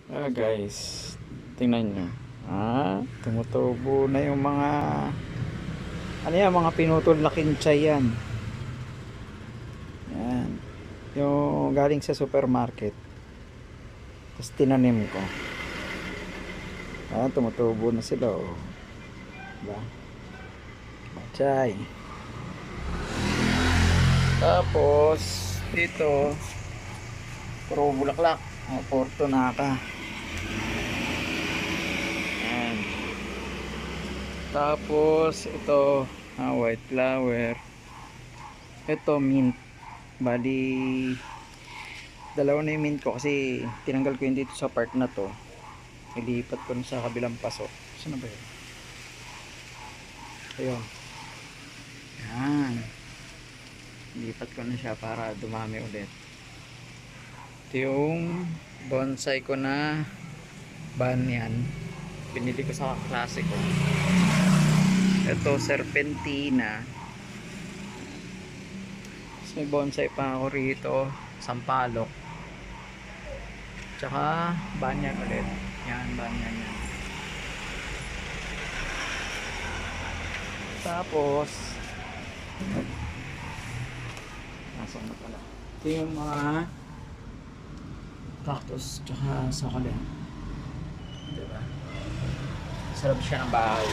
Guys, tingnan nyo. Tumutubo na yung mga ano yan, mga pinutol na kinchay yan. Yan. Yung galing sa supermarket. Tapos tinanim ko. Tumutubo na sila, oh. Diba? Kinchay. Tapos dito puro bulaklak. Fortunata. Yan. Tapos ito white flower. Ito mint. Bali dalawa na yung mint ko kasi tinanggal ko yun dito sa part na to. Ilipat ko na sa kabilang paso. Saan na ba yun? Ayun. Yan. Ilipat ko na siya para dumami ulit. Ito yung bonsai ko na banyan. Binili ko sa klase ko. Ito serpentina. Tapos may bonsai pa ako rito, sampalok. Tsaka banyan ulit. Yan, banyan yan. Tapos nasaan na pala? Ito yung mga cactus tsaka succulent. Diba? Sarap siya ng bahay.